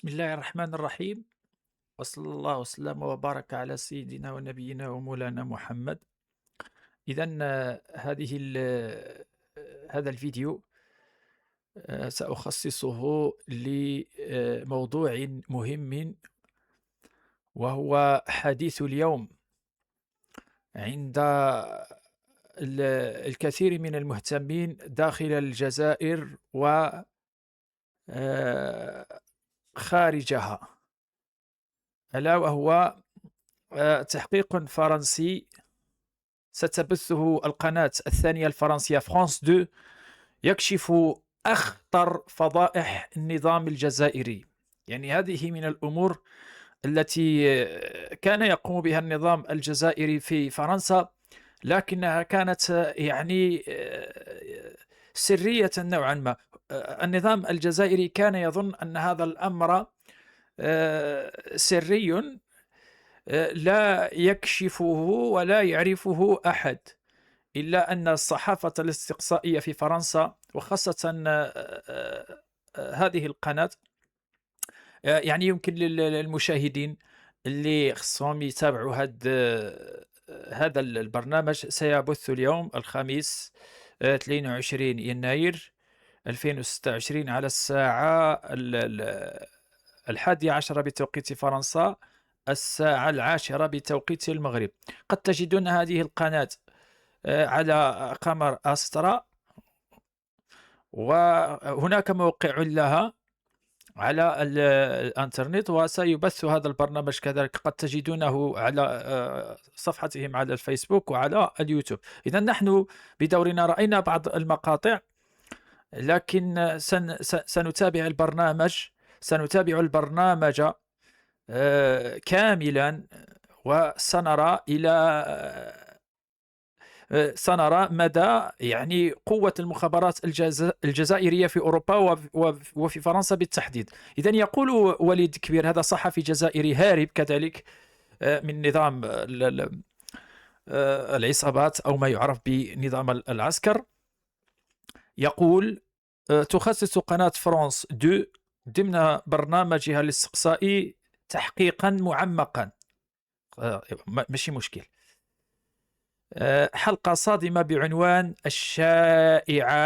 بسم الله الرحمن الرحيم. وصلى الله وسلم وبارك على سيدنا ونبينا ومولانا محمد. إذا هذا الفيديو سأخصصه لموضوع مهم، وهو حديث اليوم عند الكثير من المهتمين داخل الجزائر وخارجها، ألا وهو تحقيق فرنسي ستبثه القناة الثانية الفرنسية فرانس 2، يكشف أخطر فضائح النظام الجزائري. يعني هذه من الأمور التي كان يقوم بها النظام الجزائري في فرنسا، لكنها كانت يعني سرية نوعا ما. النظام الجزائري كان يظن أن هذا الأمر سري، لا يكشفه ولا يعرفه أحد، إلا أن الصحافة الاستقصائية في فرنسا وخاصة هذه القناة، يعني يمكن للمشاهدين اللي خصهم يتابعوا هذا البرنامج. سيبث اليوم الخميس 22 يناير 2026 على الساعة 11 بتوقيت فرنسا، الساعة 10 بتوقيت المغرب. قد تجدون هذه القناة على قمر أسترا، وهناك موقع لها على الانترنت، وسيبث هذا البرنامج كذلك قد تجدونه على صفحتهم على الفيسبوك وعلى اليوتيوب. إذا نحن بدورنا رأينا بعض المقاطع، لكن سنتابع البرنامج كاملا، سنرى مدى يعني قوة المخابرات الجزائرية في أوروبا وفي فرنسا بالتحديد. إذن يقول وليد كبير، هذا صحفي جزائري هارب كذلك من نظام العصابات أو ما يعرف بنظام العسكر، يقول: تخصص قناة فرانس 2 ضمن برنامجها الاستقصائي تحقيقا معمقا. ماشي مشكل. حلقة صادمة بعنوان الشائعات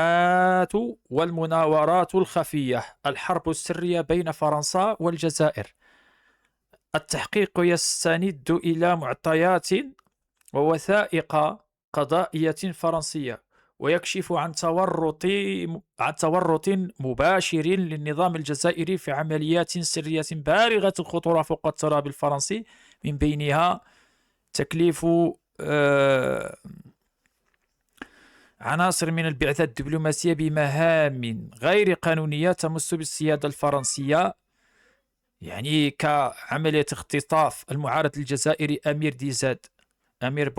والمناورات الخفية، الحرب السرية بين فرنسا والجزائر. التحقيق يستند إلى معطيات ووثائق قضائية فرنسية، ويكشف عن تورط مباشر للنظام الجزائري في عمليات سرية بالغة الخطورة فوق التراب الفرنسي، من بينها تكليف عناصر من البعثة الدبلوماسية بمهام غير قانونية تمس بالسيادة الفرنسية، يعني كعملية اختطاف المعارض الجزائري أمير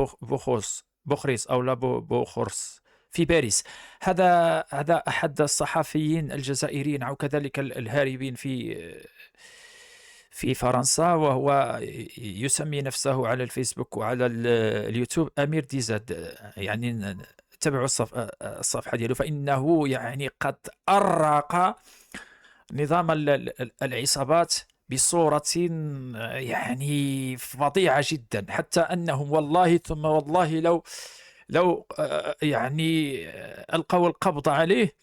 بوخريس أو لا بوخورس في باريس. هذا أحد الصحفيين الجزائريين أو كذلك الهاربين في فرنسا، وهو يسمي نفسه على الفيسبوك وعلى اليوتيوب أمير ديزاد. يعني تابعوا الصفحة ديالو، فإنه يعني قد أرق نظام العصابات بصورة يعني فظيعة جدا، حتى أنهم والله ثم والله لو يعني ألقوا القبض عليه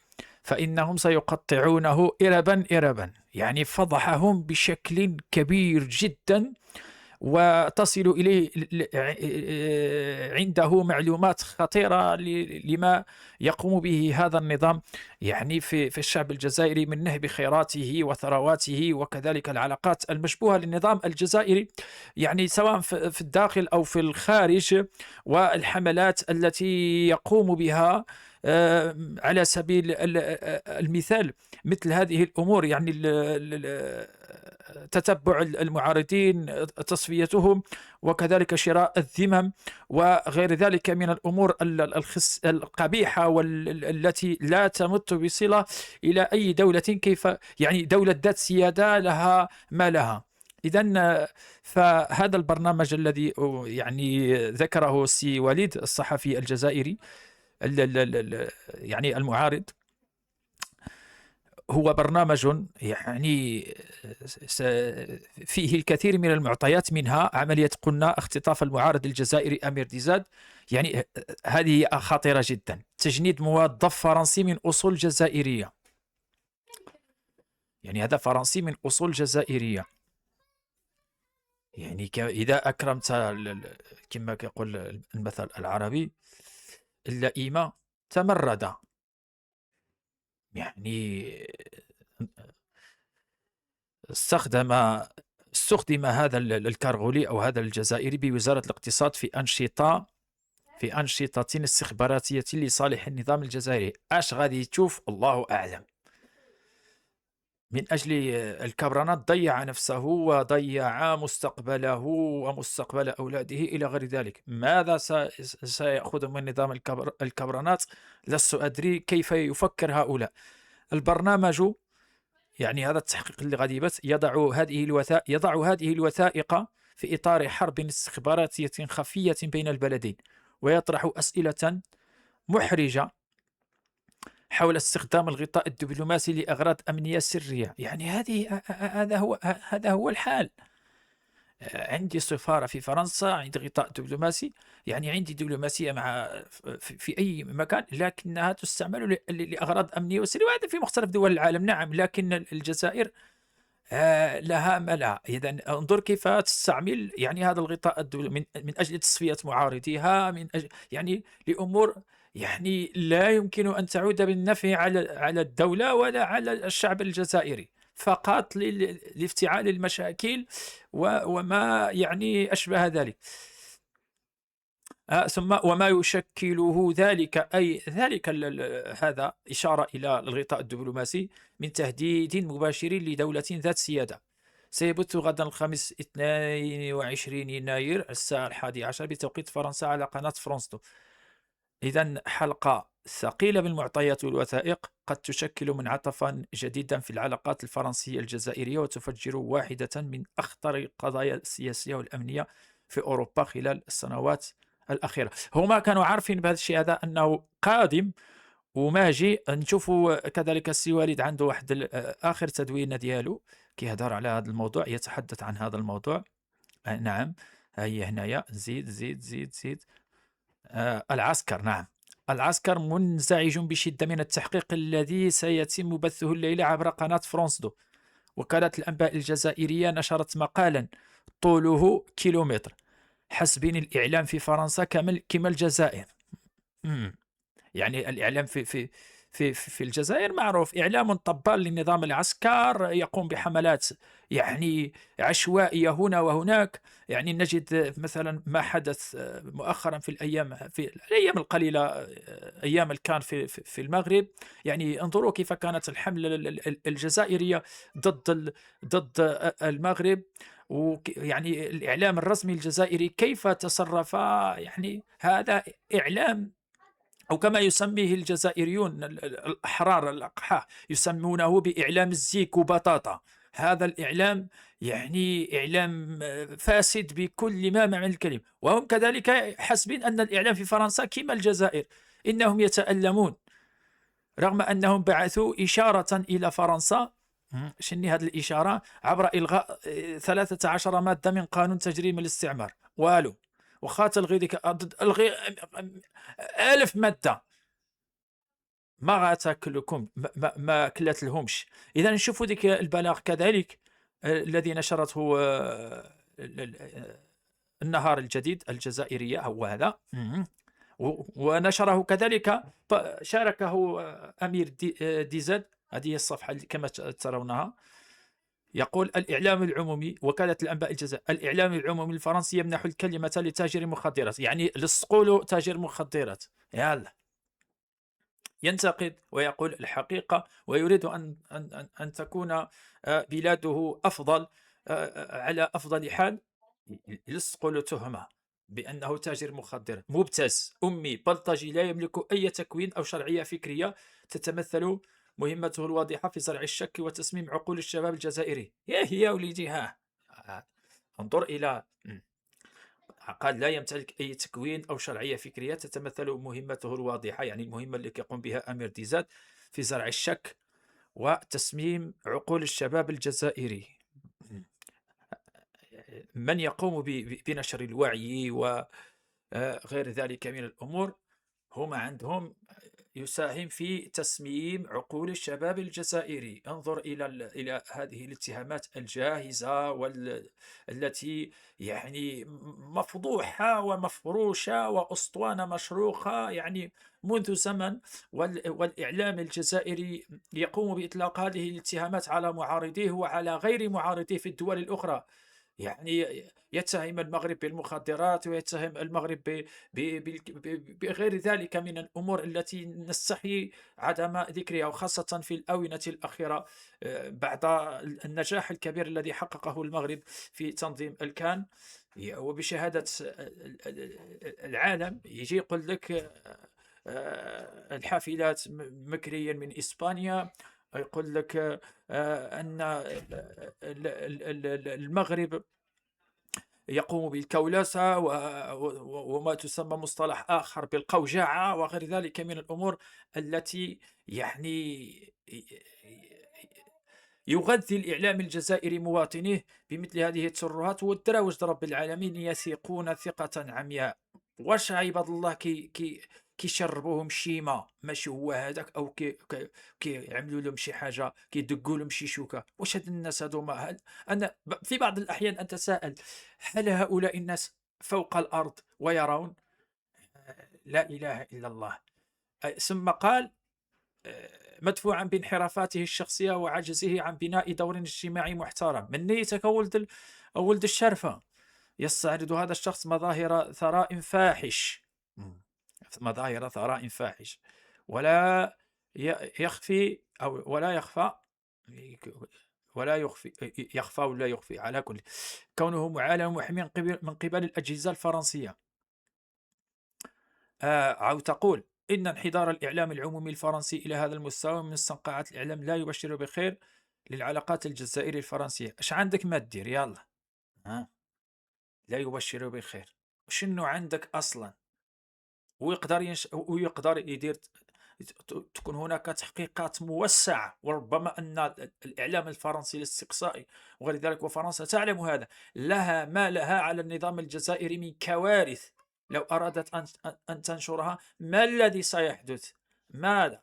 فإنهم سيقطعونه إربا إربا. يعني فضحهم بشكل كبير جدا، وتصل إليه عنده معلومات خطيرة لما يقوم به هذا النظام، يعني في الشعب الجزائري، من نهب خيراته وثرواته وكذلك العلاقات المشبوهة للنظام الجزائري، يعني سواء في الداخل أو في الخارج، والحملات التي يقوم بها على سبيل المثال مثل هذه الأمور، يعني تتبع المعارضين، تصفيتهم، وكذلك شراء الذمم وغير ذلك من الأمور القبيحة والتي لا تمت بصلة إلى أي دولة، كيف يعني دولة ذات سيادة لها ما لها. إذن فهذا البرنامج الذي يعني ذكره السي وليد الصحفي الجزائري يعني المعارض، هو برنامج يعني س- فيه الكثير من المعطيات، منها عملية قلنا اختطاف المعارض الجزائري أمير ديزاد. يعني هذه خطيرة جدا. تجنيد موظف فرنسي من أصول جزائرية، يعني هذا فرنسي من أصول جزائرية. يعني إذا أكرمت كما يقول المثل العربي، اللئيم تمرد. يعني استخدم استخدم هذا الكارغولي أو هذا الجزائري بوزارة الاقتصاد في أنشطة استخباراتية لصالح النظام الجزائري. أش غادي تشوف الله أعلم. من أجل الكبرنات ضيع نفسه وضيع مستقبله ومستقبل أولاده إلى غير ذلك. ماذا سيأخذ من نظام الكبرنات؟ لست أدري كيف يفكر هؤلاء. البرنامج، يعني هذا التحقيق اللي غادي يبث، يضع هذه الوثائق في إطار حرب استخباراتية خفية بين البلدين، ويطرح أسئلة محرجة حول استخدام الغطاء الدبلوماسي لأغراض أمنية سرية. يعني هذا هو الحال. عندي سفارة في فرنسا، عندي غطاء دبلوماسي، يعني عندي دبلوماسية مع في أي مكان، لكنها تستعمل لأغراض أمنية وسرية، وهذا في مختلف دول العالم. نعم، لكن الجزائر لها ملأ. إذا انظر كيف تستعمل يعني هذا الغطاء من أجل تصفية معارضيها، من أجل يعني لأمور يعني لا يمكن أن تعود بالنفع على الدولة ولا على الشعب الجزائري، فقط لافتعال المشاكل وما يعني أشبه ذلك. ثم وما يشكله ذلك، أي ذلك هذا إشارة إلى الغطاء الدبلوماسي من تهديد مباشر لدولة ذات سيادة. سيبث غدا الخميس 22 يناير الساعة 11 بتوقيت فرنسا على قناة فرانس 2. إذا حلقة ثقيلة بالمعطيات والوثائق قد تشكل منعطفا جديدا في العلاقات الفرنسية الجزائرية، وتفجر واحدة من أخطر القضايا السياسية والأمنية في أوروبا خلال السنوات الأخيرة. هما كانوا عارفين بهذا الشيء هذا أنه قادم وماجي. نشوفوا كذلك السي والد عنده واحد آخر تدوينة ديالو كيهضر على هذا الموضوع، يتحدث عن هذا الموضوع. نعم، هي هنايا زيد زيد زيد زيد. العسكر، نعم. العسكر منزعج بشدة من التحقيق الذي سيتم بثه الليلة عبر قناة فرانس 2. وكالة الأنباء الجزائرية نشرت مقالا طوله كيلومتر: حسبين الإعلام في فرنسا كما الجزائر. يعني الإعلام في الجزائر معروف إعلام طبال للنظام العسكر، يقوم بحملات يعني عشوائية هنا وهناك. يعني نجد مثلا ما حدث مؤخرا في الأيام القليلة، أيام الكان في المغرب. يعني انظروا كيف كانت الحملة الجزائرية ضد المغرب، ويعني الإعلام الرسمي الجزائري كيف تصرف. يعني هذا إعلام، أو كما يسميه الجزائريون الأحرار الأقحاء يسمونه بإعلام الزيك وبطاطا. هذا الإعلام يعني إعلام فاسد بكل ما معنى الكلمة. وهم كذلك حسبين أن الإعلام في فرنسا كما الجزائر، إنهم يتألمون رغم أنهم بعثوا إشارة إلى فرنسا. شني هذه الإشارة؟ عبر إلغاء 13 مادة من قانون تجريم الاستعمار. والو وخا تلغي ديك الغي 1000 مادة ما غاتاكلكم، ما كلات لهمش. اذا نشوفوا ديك البلاغ كذلك الذي نشرته النهار الجديد الجزائرية، هو هذا. ونشره كذلك، شاركه أمير ديزاد. هذه هي الصفحة كما ترونها. يقول: الإعلام العمومي، وكالة الأنباء الجزائر، الإعلام العمومي الفرنسي يمنح الكلمة لتاجر مخدرات. يعني لصقوا تاجر مخدرات. يلا، ينتقد ويقول الحقيقة، ويريد أن تكون بلاده أفضل، على أفضل حال. يلصق له تهمة بأنه تاجر مخدر مبتز أمي بلطجي لا يملك أي تكوين أو شرعية فكرية، تتمثل مهمته الواضحة في زرع الشك وتسميم عقول الشباب الجزائري. يا وليدي، ها انظر إلى قال: لا يمتلك أي تكوين أو شرعية فكرية، تتمثل مهمته الواضحة، يعني المهمة التي يقوم بها أمير ديزاد، في زرع الشك وتسميم عقول الشباب الجزائري. من يقوم بنشر الوعي وغير ذلك من الأمور، هم عندهم يساهم في تسميم عقول الشباب الجزائري. انظر إلى هذه الاتهامات الجاهزة التي يعني مفضوحة ومفروشة وأسطوانة مشروخة يعني منذ زمن. والإعلام الجزائري يقوم بإطلاق هذه الاتهامات على معارضيه وعلى غير معارضيه في الدول الأخرى. يعني يتهم المغرب بالمخدرات، ويتهم المغرب بغير ذلك من الأمور التي نستحي عدم ذكرها، وخاصة في الآونة الأخيرة بعد النجاح الكبير الذي حققه المغرب في تنظيم الكان. وبشهادة العالم يجي يقول لك الحافلات مكريا من إسبانيا، يقول لك أن المغرب يقوم بالكولسة وما تسمى مصطلح آخر بالقوجعة وغير ذلك من الأمور التي يعني يغذي الإعلام الجزائري مواطنيه بمثل هذه الترهات والدراوج. رب العالمين يثقون ثقة عمياء. واش عباد الله كيشربوهم شيمة ماشي هو هذاك، او كيعملوا لهم شي حاجة، كيدقوا لهم شي شوكة. واش هاد الناس هذوما انا في بعض الأحيان أتساءل، هل هؤلاء الناس فوق الأرض ويرون؟ لا إله إلا الله. ثم قال مدفوعا بانحرافاته الشخصية وعجزه عن بناء دور اجتماعي محترم. من نيتك ولد الشرفة يستعرض هذا الشخص مظاهر ثراء فاحش. مظاهر ثراء فاحش، ولا يخفي أو ولا يخفى، ولا يخفى ولا يخفي على كل كونه معالم من قبل الأجهزة الفرنسية. أو تقول إن انحدار الإعلام العمومي الفرنسي إلى هذا المستوى من مستنقعات الإعلام لا يبشر بخير للعلاقات الجزائرية الفرنسية. اش عندك ما دير؟ يلا ها، لا يبشر بخير. شنو عندك أصلا؟ ويقدر يدير تكون هناك تحقيقات موسعة، وربما أن الإعلام الفرنسي الاستقصائي وغير ذلك، وفرنسا تعلم هذا، لها ما لها على النظام الجزائري من كوارث. لو أرادت أن تنشرها، ما الذي سيحدث؟ ماذا؟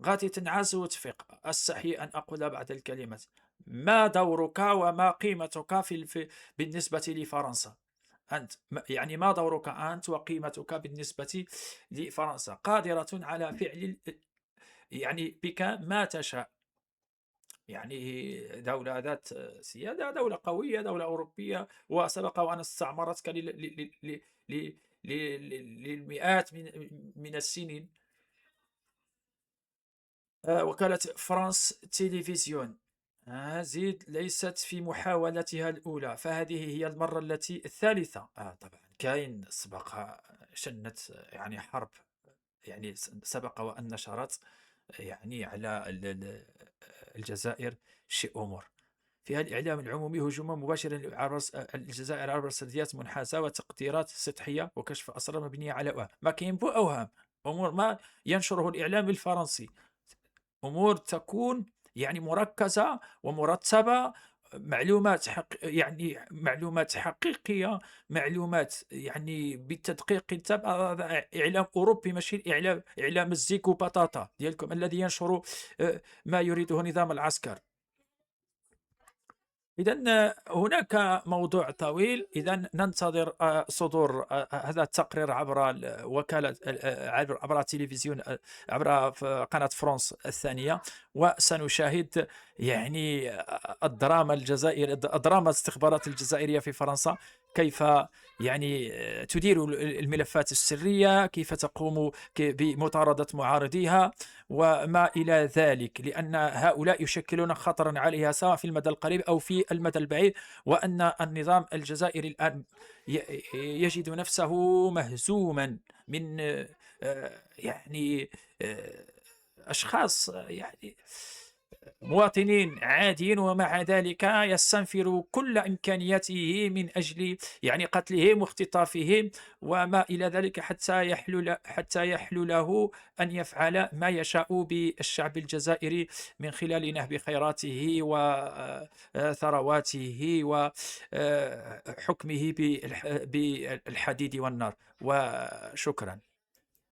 غادي تنعس وتفيق. أستحي أن أقول بعض الكلمات. ما دورك وما قيمتك بالنسبة لفرنسا؟ أنت يعني ما دورك أنت وقيمتك بالنسبة لفرنسا؟ قادرة على فعل يعني بك ما تشاء. يعني دولة ذات سيادة، دولة قوية، دولة أوروبية، وسبق وأن استعمرتك للمئات من السنين. وكالة فرانس تيليفزيون زيد ليست في محاولتها الأولى، فهذه هي المرة الثالثة. طبعا كاين سبق شنت يعني حرب، يعني سبق وأن نشرت يعني على الجزائر شيء أمور. فيها الإعلام العمومي هجوما مباشرا على الجزائر عبر سرديات منحازة وتقديرات سطحية وكشف أسرار مبنية على أوهام. ما كاين بو أوهام، أمور ما ينشره الإعلام الفرنسي، أمور تكون يعني مركزة ومرتبة، معلومات يعني معلومات حقيقية، معلومات يعني بالتدقيق تام. هذا إعلام أوروبي، ماشي إعلام الزيكو بطاطا ديالكم الذي ينشر ما يريده نظام العسكر. إذا هناك موضوع طويل. إذا ننتظر صدور هذا التقرير عبر وكالة عبر التلفزيون، عبر قناة فرنسا الثانية، وسنشاهد يعني الدراما الجزائرية، دراما الاستخبارات الجزائرية في فرنسا، كيف يعني تدير الملفات السرية، كيف تقوم بمطاردة معارضيها وما إلى ذلك، لأن هؤلاء يشكلون خطرا عليها سواء في المدى القريب أو في المدى البعيد. وأن النظام الجزائري الآن يجد نفسه مهزوما من يعني أشخاص يعني مواطنين عاديين، ومع ذلك يستنفر كل إمكانياته من أجل يعني قتلهم واختطافهم وما إلى ذلك، حتى يحلو له أن يفعل ما يشاء بالشعب الجزائري من خلال نهب خيراته وثرواته وحكمه بالحديد والنار. وشكرا.